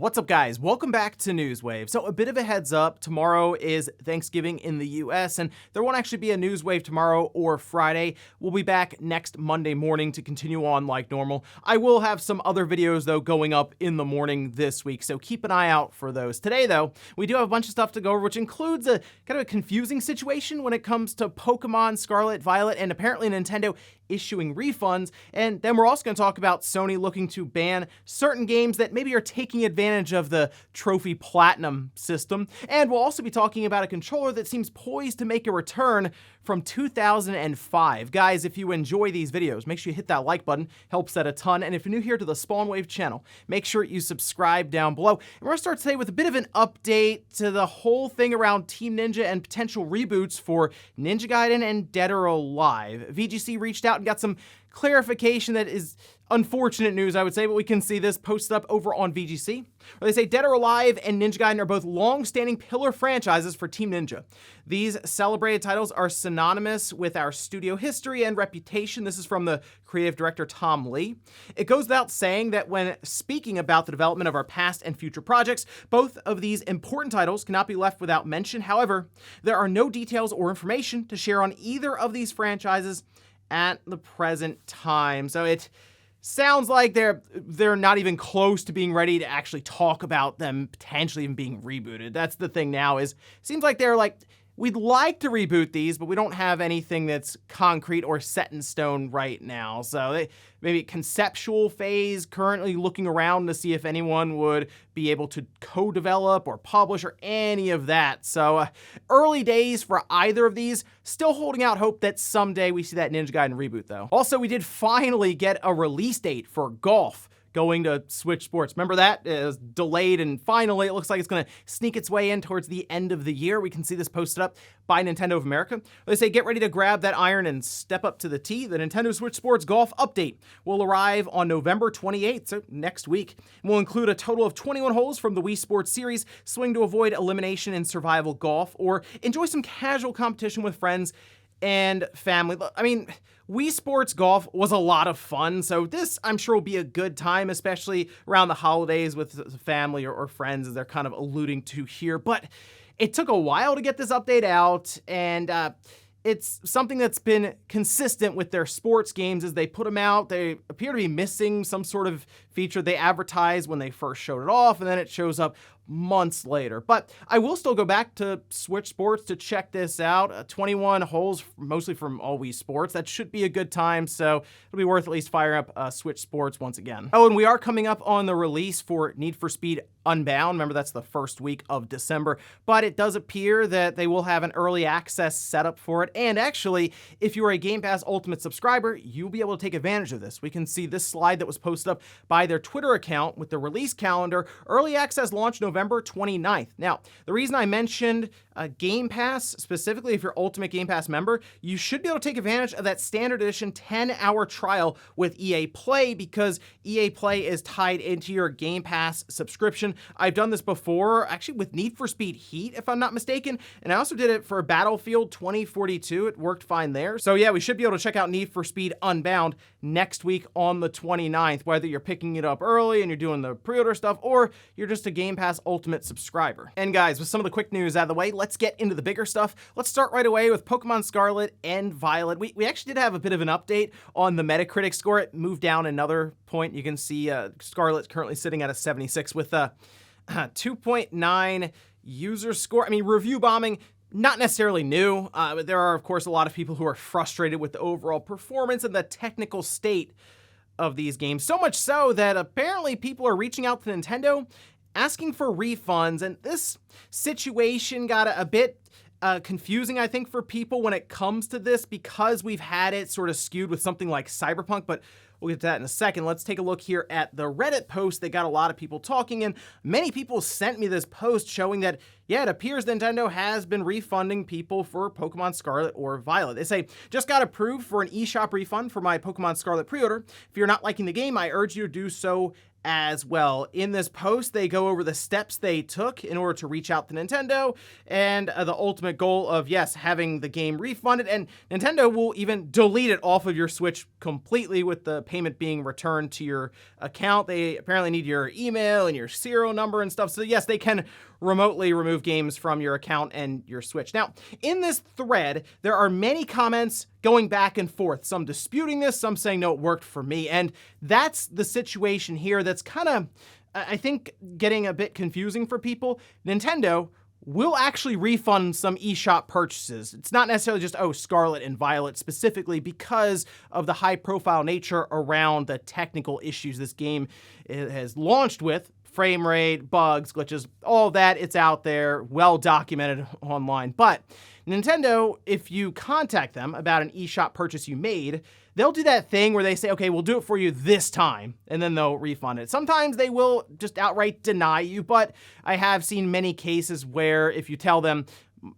What's up, guys? Welcome back to Newswave. So a bit of a heads up, tomorrow is Thanksgiving in the US, and there won't actually be a Newswave tomorrow or Friday. We'll be back next Monday morning to continue on like normal. I will have some other videos, though, going up in the morning this week, so keep an eye out for those. Today, though, we do have a bunch of stuff to go over, which includes a kind of a confusing situation when it comes to Pokemon Scarlet, Violet, and apparently Nintendo issuing refunds. And then we're also going to talk about Sony looking to ban certain games that maybe are taking advantage of the Trophy Platinum system. And we'll also be talking about a controller that seems poised to make a return from 2005. Guys, if you enjoy these videos, make sure you hit that like button, helps that a ton. And if you're new here to the Spawnwave channel, make sure you subscribe down below. And we're going to start today with a bit of an update to the whole thing around Team Ninja and potential reboots for Ninja Gaiden and Dead or Alive. VGC reached out and got some clarification that is unfortunate news, I would say, but we can see this posted up over on VGC, where they say Dead or Alive and Ninja Gaiden are both long-standing pillar franchises for Team Ninja. These celebrated titles are synonymous with our studio history and reputation. This is from the creative director, Tom Lee. It goes without saying that when speaking about the development of our past and future projects, both of these important titles cannot be left without mention. However, there are no details or information to share on either of these franchises at the present time. So it sounds like they're not even close to being ready to actually talk about them potentially even being rebooted. That's the thing now, is seems like they're like, we'd like to reboot these, but we don't have anything that's concrete or set in stone right now. So they maybe conceptual phase, currently looking around to see if anyone would be able to co-develop or publish or any of that. So early days for either of these, still holding out hope that someday we see that Ninja Gaiden reboot, though. Also, we did finally get a release date for golf going to Switch Sports. Remember that? It was delayed, and finally it looks like it's going to sneak its way in towards the end of the year. We can see this posted up by Nintendo of America. They say, get ready to grab that iron and step up to the tee. The Nintendo Switch Sports Golf update will arrive on November 28th, so next week. It will include a total of 21 holes from the Wii Sports series. Swing to avoid elimination in survival golf, or enjoy some casual competition with friends and family. I mean, Wii Sports Golf was a lot of fun, so this, I'm sure, will be a good time, especially around the holidays with family or friends, as they're kind of alluding to here. But it took a while to get this update out, and it's something that's been consistent with their sports games as they put them out. They appear to be missing some sort of feature they advertised when they first showed it off, and then it shows up months later. But I will still go back to Switch Sports to check this out. 21 holes, mostly from all Wii Sports. That should be a good time, so it'll be worth at least firing up Switch Sports once again. Oh, and we are coming up on the release for Need for Speed Unbound. Remember, that's the first week of December, but it does appear that they will have an early access setup for it. And actually, if you are a Game Pass Ultimate subscriber, you'll be able to take advantage of this. We can see this slide that was posted up by their Twitter account with the release calendar. Early access launch November 29th. Now, the reason I mentioned Game Pass, specifically if you're Ultimate Game Pass member, you should be able to take advantage of that standard edition 10-hour trial with EA Play, because EA Play is tied into your Game Pass subscription. I've done this before, actually with Need for Speed Heat, if I'm not mistaken, and I also did it for Battlefield 2042. It worked fine there. So yeah, we should be able to check out Need for Speed Unbound next week on the 29th, whether you're picking it up early and you're doing the pre-order stuff, or you're just a Game Pass Ultimate subscriber. And guys, with some of the quick news out of the way, let's get into the bigger stuff. Let's start right away with Pokemon Scarlet and Violet. We actually did have a bit of an update on the Metacritic score. It moved down another point. You can see Scarlet's currently sitting at a 76 with a 2.9 user score. I mean, review bombing, not necessarily new, but there are, of course, a lot of people who are frustrated with the overall performance and the technical state of these games. So much so that apparently people are reaching out to Nintendo asking for refunds, and this situation got a bit confusing, I think, for people when it comes to this, because we've had it sort of skewed with something like Cyberpunk, but we'll get to that in a second. Let's take a look here at the Reddit post that got a lot of people talking, and many people sent me this post showing that, yeah, it appears Nintendo has been refunding people for Pokemon Scarlet or Violet. They say, just got approved for an eShop refund for my Pokemon Scarlet pre-order. If you're not liking the game, I urge you to do so as well. In this post, they go over the steps they took in order to reach out to Nintendo and the ultimate goal of, yes, having the game refunded, and Nintendo will even delete it off of your Switch completely with the payment being returned to your account. They apparently need your email and your serial number and stuff. So yes, they can remotely remove games from your account and your Switch. Now, in this thread, there are many comments going back and forth, some disputing this, some saying, no, it worked for me. And that's the situation here that's kind of, I think, getting a bit confusing for people. Nintendo will actually refund some eShop purchases. It's not necessarily just, oh, Scarlet and Violet specifically, because of the high-profile nature around the technical issues this game has launched with. Frame rate, bugs, glitches, all that, it's out there, well documented online. But Nintendo, if you contact them about an eShop purchase you made, they'll do that thing where they say, okay, we'll do it for you this time, and then they'll refund it. Sometimes they will just outright deny you, but I have seen many cases where if you tell them,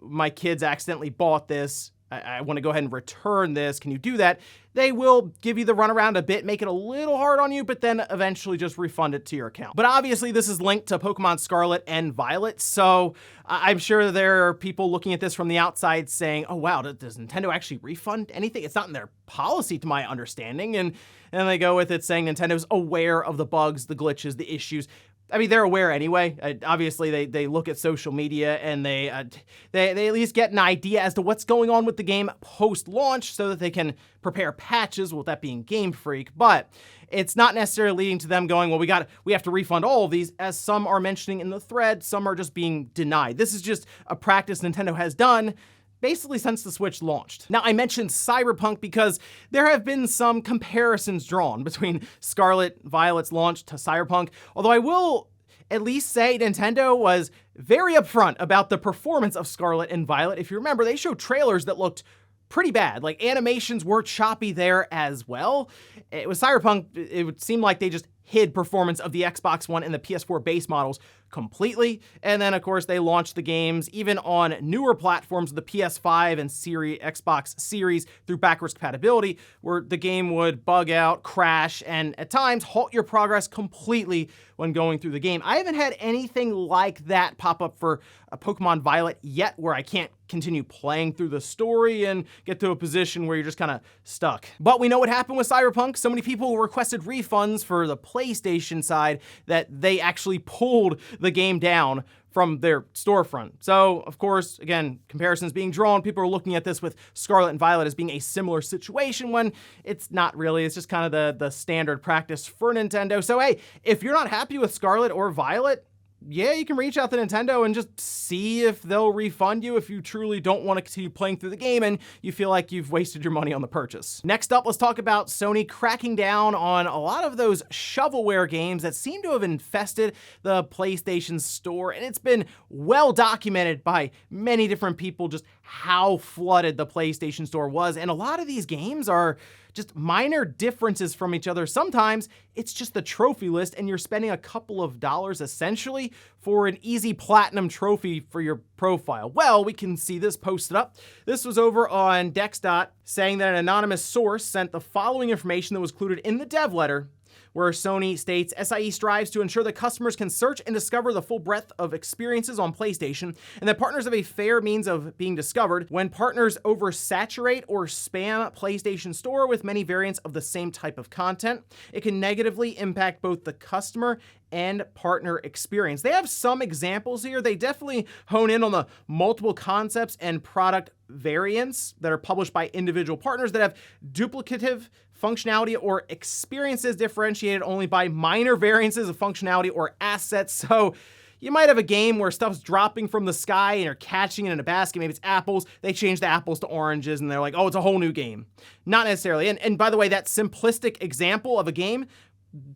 my kids accidentally bought this, I want to go ahead and return this, can you do that? They will give you the runaround a bit, make it a little hard on you, but then eventually just refund it to your account. But obviously this is linked to Pokemon Scarlet and Violet, so I'm sure there are people looking at this from the outside saying, oh wow, does Nintendo actually refund anything? It's not in their policy to my understanding, and they go with it saying Nintendo's aware of the bugs, the glitches, the issues. I mean, they're aware anyway. Obviously, they look at social media and they at least get an idea as to what's going on with the game post-launch so that they can prepare patches, with that being Game Freak. But it's not necessarily leading to them going, well, we have to refund all of these, as some are mentioning in the thread, some are just being denied. This is just a practice Nintendo has done basically since the Switch launched. Now, I mentioned Cyberpunk because there have been some comparisons drawn between Scarlet Violet's launch to Cyberpunk, although I will at least say Nintendo was very upfront about the performance of Scarlet and Violet. If you remember, they showed trailers that looked pretty bad. Like, animations were choppy there as well. It was Cyberpunk, it would seem like they just hid performance of the Xbox One and the PS4 base models completely. And then, of course, they launched the games even on newer platforms, the PS5 and Xbox Series, through backwards compatibility, where the game would bug out, crash, and at times halt your progress completely when going through the game. I haven't had anything like that pop up for a Pokemon Violet yet, where I can't continue playing through the story and get to a position where you're just kind of stuck. But we know what happened with Cyberpunk. So many people requested refunds for the PlayStation side that they actually pulled the game down from their storefront. So, of course, again, comparisons being drawn, people are looking at this with Scarlet and Violet as being a similar situation when it's not really. It's just kind of the standard practice for Nintendo. So, hey, if you're not happy with Scarlet or Violet, yeah, you can reach out to Nintendo and just see if they'll refund you if you truly don't want to continue playing through the game and you feel like you've wasted your money on the purchase. Next up, let's talk about Sony cracking down on a lot of those shovelware games that seem to have infested the PlayStation Store, and it's been well documented by many different people just how flooded the PlayStation Store was, and a lot of these games are just minor differences from each other. Sometimes it's just the trophy list and you're spending a couple of dollars essentially for an easy platinum trophy for your profile. Well, we can see this posted up. This was over on Dexdot, saying that an anonymous source sent the following information that was included in the dev letter, where Sony states, SIE strives to ensure that customers can search and discover the full breadth of experiences on PlayStation, and that partners have a fair means of being discovered. When partners oversaturate or spam PlayStation Store with many variants of the same type of content, it can negatively impact both the customer and partner experience. They have some examples here. They definitely hone in on the multiple concepts and product variants that are published by individual partners that have duplicative functionality or experiences differentiated only by minor variances of functionality or assets. So you might have a game where stuff's dropping from the sky and you're catching it in a basket. Maybe it's apples. They change the apples to oranges and they're like, oh, it's a whole new game. Not necessarily. And by the way, that simplistic example of a game,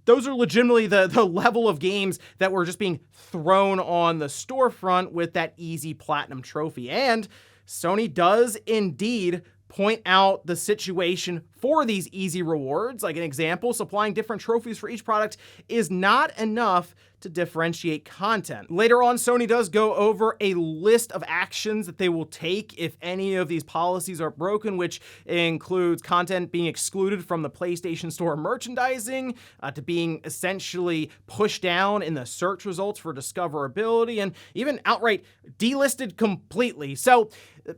those are legitimately the level of games that were just being thrown on the storefront with that easy platinum trophy. And Sony does indeed point out the situation for these easy rewards. Like an example, supplying different trophies for each product is not enough to differentiate content. Later on, Sony does go over a list of actions that they will take if any of these policies are broken, which includes content being excluded from the PlayStation Store merchandising, to being essentially pushed down in the search results for discoverability, and even outright delisted completely. So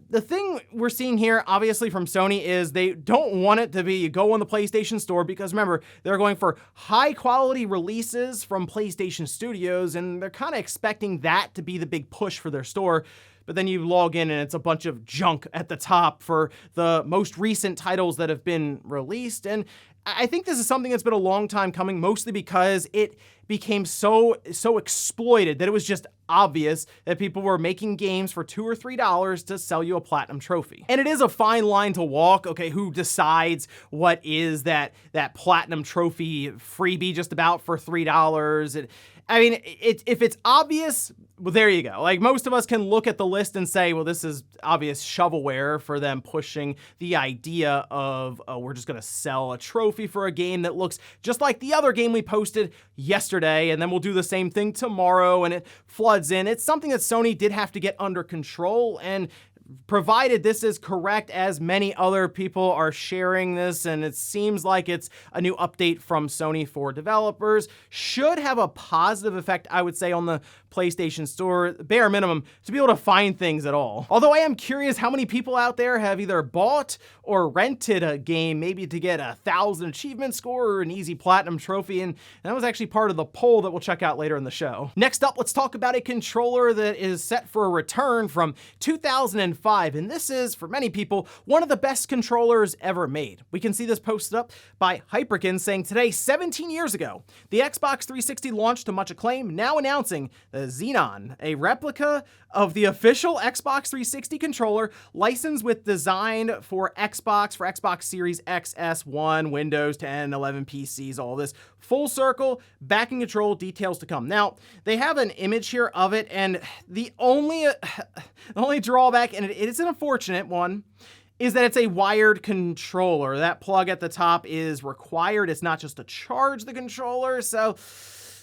the thing we're seeing here, obviously from Sony, is they don't want it to be you go on the PlayStation Store, because remember, they're going for high quality releases from PlayStation Studios, and they're kind of expecting that to be the big push for their store. But then you log in and it's a bunch of junk at the top for the most recent titles that have been released. And I think this is something that's been a long time coming, mostly because it became so exploited that it was just obvious that people were making games for $2 or $3 to sell you a platinum trophy. And it is a fine line to walk. Okay, who decides what is that platinum trophy freebie just about for $3? I mean, if it's obvious, well, there you go. Like, most of us can look at the list and say, well, this is obvious shovelware for them pushing the idea of, we're just going to sell a trophy for a game that looks just like the other game we posted yesterday, and then we'll do the same thing tomorrow, and it floods in. It's something that Sony did have to get under control, and provided this is correct, as many other people are sharing this, and it seems like it's a new update from Sony for developers, should have a positive effect, I would say, on the PlayStation Store, bare minimum, to be able to find things at all. Although I am curious how many people out there have either bought or rented a game, maybe to get 1,000 achievement score or an easy platinum trophy, and that was actually part of the poll that we'll check out later in the show. Next up, let's talk about a controller that is set for a return from 2005, and this is, for many people, one of the best controllers ever made. We can see this posted up by Hyperkin saying, today, 17 years ago, the Xbox 360 launched to much acclaim, now announcing the Xenon, a replica of the official Xbox 360 controller, licensed with design for Xbox Series X, S1, Windows 10, 11 PCs, all this. Full circle, backing control, details to come. Now, they have an image here of it, and the only drawback, and it is an unfortunate one, is that it's a wired controller. That plug at the top is required. It's not just to charge the controller, so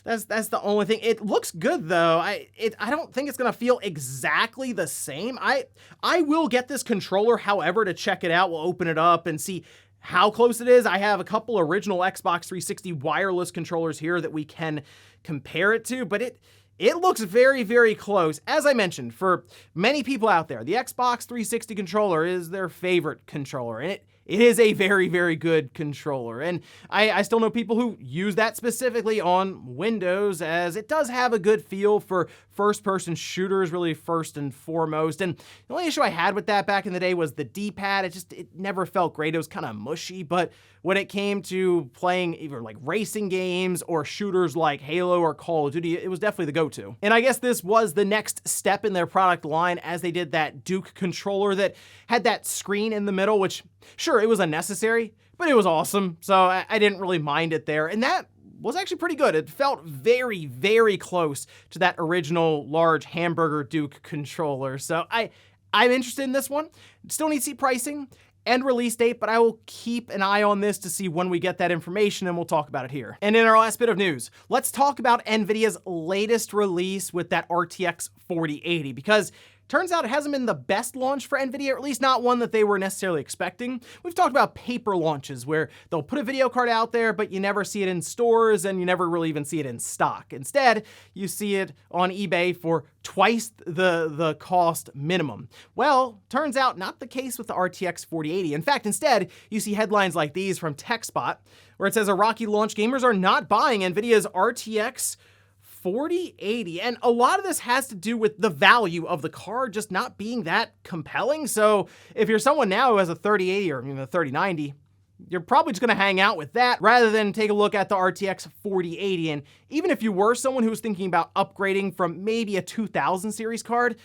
that's the only thing. It looks good though. I don't think it's gonna feel exactly the same. I will get this controller, however, to check it out. We'll open it up and see how close it is. I have a couple original Xbox 360 wireless controllers here that we can compare it to, but it looks very, very close. As I mentioned, for many people out there, the Xbox 360 controller is their favorite controller, and it is a very, very good controller. And I still know people who use that specifically on Windows, as it does have a good feel for first-person shooters, really first and foremost. And the only issue I had with that back in the day was the D-pad. It never felt great. It was kind of mushy, but when it came to playing either like racing games or shooters like Halo or Call of Duty, it was definitely the go-to. And I guess this was the next step in their product line, as they did that Duke controller that had that screen in the middle, which, sure, it was unnecessary, but it was awesome. So I didn't really mind it there. And that was actually pretty good. It felt very, very close to that original large hamburger Duke controller. So I'm interested in this one. Still need to see pricing and release date, but I will keep an eye on this to see when we get that information, and we'll talk about it here. And in our last bit of news, let's talk about Nvidia's latest release with that RTX 4080, because turns out it hasn't been the best launch for Nvidia, or at least not one that they were necessarily expecting. We've talked about paper launches where they'll put a video card out there, but you never see it in stores and you never really even see it in stock. Instead, you see it on eBay for twice the cost minimum. Well, turns out not the case with the RTX 4080. In fact, instead, you see headlines like these from TechSpot, where it says a rocky launch, gamers are not buying Nvidia's RTX 4080. And a lot of this has to do with the value of the card just not being that compelling. So if you're someone now who has a 3080 or even a 3090, you're probably just gonna hang out with that rather than take a look at the RTX 4080. And even if you were someone who was thinking about upgrading from maybe a 2000 series card,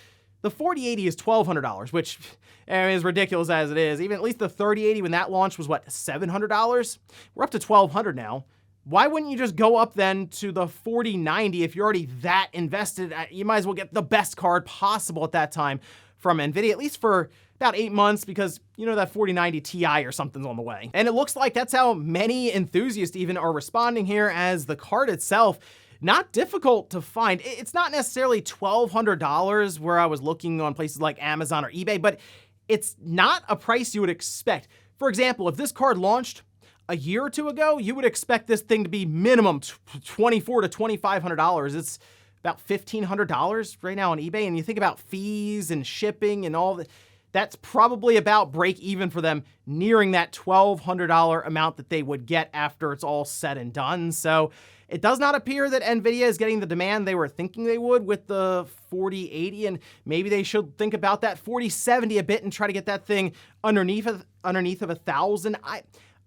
the 4080 is $1,200, which is ridiculous as it is. Even at least the 3080 when that launched was what, $700? We're up to $1,200 now. Why wouldn't you just go up then to the 4090 if you're already that invested? You might as well get the best card possible at that time from Nvidia, at least for about 8 months because, you know, that 4090 Ti or something's on the way. And it looks like that's how many enthusiasts even are responding here, as the card itself, not difficult to find. It's not necessarily $1,200 where I was looking on places like Amazon or eBay, but it's not a price you would expect. For example, if this card launched a year or two ago, you would expect this thing to be minimum $2,400 to $2,500. It's about $1,500 right now on eBay. And you think about fees and shipping and all that, that's probably about break even for them, nearing that $1,200 amount that they would get after it's all said and done. So it does not appear that Nvidia is getting the demand they were thinking they would with the 4080, and maybe they should think about that 4070 a bit and try to get that thing underneath of $1,000.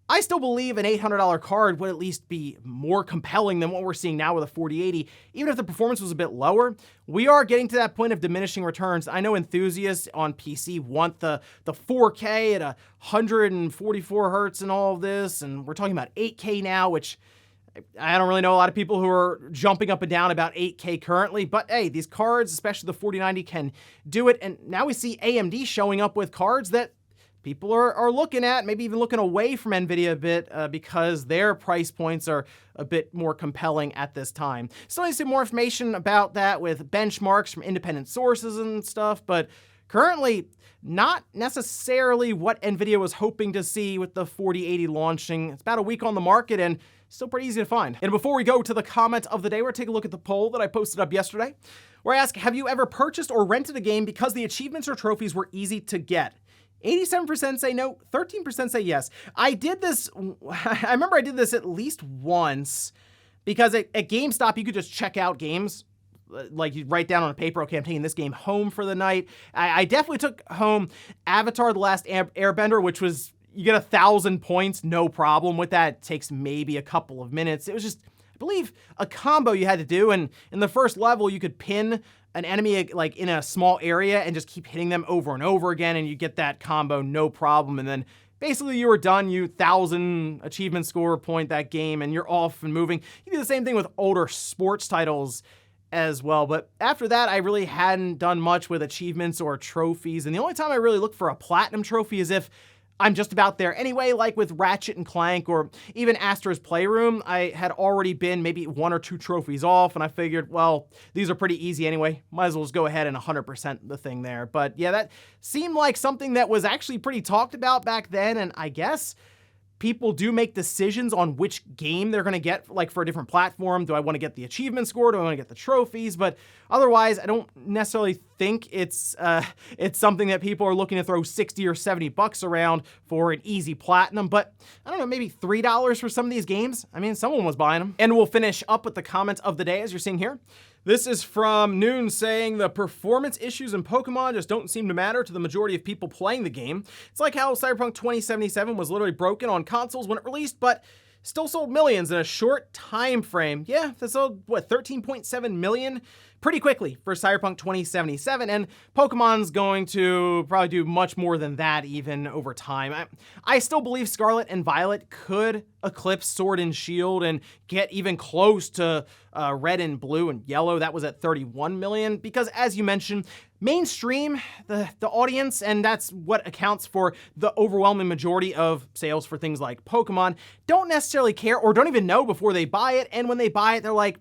I still believe an $800 card would at least be more compelling than what we're seeing now with a 4080. Even if the performance was a bit lower, we are getting to that point of diminishing returns. I know enthusiasts on PC want the 4K at 144 hertz and all of this, and we're talking about 8K now, which I don't really know a lot of people who are jumping up and down about 8K currently, but hey, these cards, especially the 4090, can do it. And now we see AMD showing up with cards that people are looking at, maybe even looking away from Nvidia a bit because their price points are a bit more compelling at this time. Still need some more information about that with benchmarks from independent sources and stuff, but currently not necessarily what Nvidia was hoping to see with the 4080 launching. It's about a week on the market and still pretty easy to find. And before we go to the comment of the day, we're taking a look at the poll that I posted up yesterday, where I asked, have you ever purchased or rented a game because the achievements or trophies were easy to get? 87% say no, 13% say yes. I did this, I remember I did this at least once, because at GameStop, you could just check out games. Like you write down on a paper, okay, I'm taking this game home for the night. I definitely took home Avatar: The Last Airbender, which was, you get 1,000 points, no problem with that. It takes maybe a couple of minutes. It was just, I believe, a combo you had to do, and in the first level, you could pin an enemy like in a small area and just keep hitting them over and over again, and you get that combo, no problem, and then basically you were done, you 1,000 achievement score point that game, and you're off and moving. You do the same thing with older sports titles as well, but after that, I really hadn't done much with achievements or trophies, and the only time I really look for a platinum trophy is if I'm just about there anyway, like with Ratchet and Clank or even Astro's Playroom. I had already been maybe 1 or 2 trophies off, and I figured, well, these are pretty easy anyway. Might as well just go ahead and 100% the thing there. But yeah, that seemed like something that was actually pretty talked about back then, and I guess people do make decisions on which game they're going to get, like for a different platform. Do I want to get the achievement score? Do I want to get the trophies? But otherwise, I don't necessarily think it's something that people are looking to throw 60 or 70 bucks around for an easy platinum. But I don't know, maybe $3 for some of these games. I mean, someone was buying them. And we'll finish up with the comment of the day, as you're seeing here. This is from Noon saying the performance issues in Pokemon just don't seem to matter to the majority of people playing the game. It's like how Cyberpunk 2077 was literally broken on consoles when it released, but still sold millions in a short time frame. Yeah, that sold, what, 13.7 million? Pretty quickly for Cyberpunk 2077, and Pokemon's going to probably do much more than that even over time. I still believe Scarlet and Violet could eclipse Sword and Shield and get even close to Red and Blue and Yellow. That was at 31 million, because as you mentioned, mainstream, the audience, and that's what accounts for the overwhelming majority of sales for things like Pokemon, don't necessarily care or don't even know before they buy it, and when they buy it, they're like,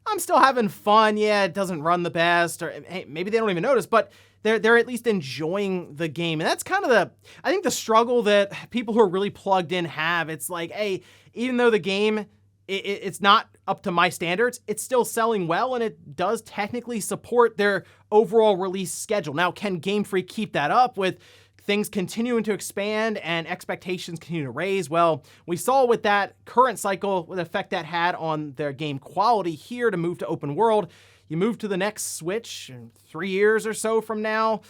I'm still having fun. Yeah, it doesn't run the best, or hey, maybe they don't even notice, but they're at least enjoying the game. And that's kind of I think the struggle that people who are really plugged in have. It's like, hey, even though the game, it's not up to my standards, it's still selling well, and it does technically support their overall release schedule. Now, can Game Freak keep that up with things continuing to expand and expectations continue to raise? Well, we saw with that current cycle, what effect that had on their game quality here to move to open world. You move to the next Switch in 3 years or so from now.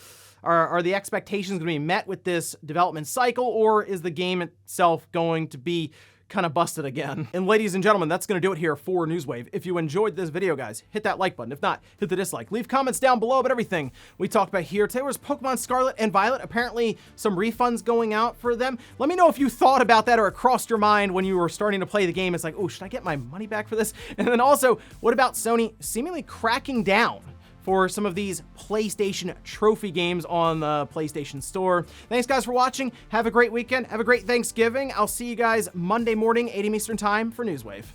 Are the expectations going to be met with this development cycle, or is the game itself going to be kind of busted again? And ladies and gentlemen, that's going to do it here for Newswave. If you enjoyed this video, guys, hit that like button. If not, hit the dislike. Leave comments down below about everything we talked about here. Today was Pokemon Scarlet and Violet. Apparently some refunds going out for them. Let me know if you thought about that or it crossed your mind when you were starting to play the game. It's like, oh, should I get my money back for this? And then also, what about Sony seemingly cracking down for some of these PlayStation trophy games on the PlayStation Store. Thanks guys for watching. Have a great weekend. Have a great Thanksgiving. I'll see you guys Monday morning, 8 a.m. Eastern Time for Newswave.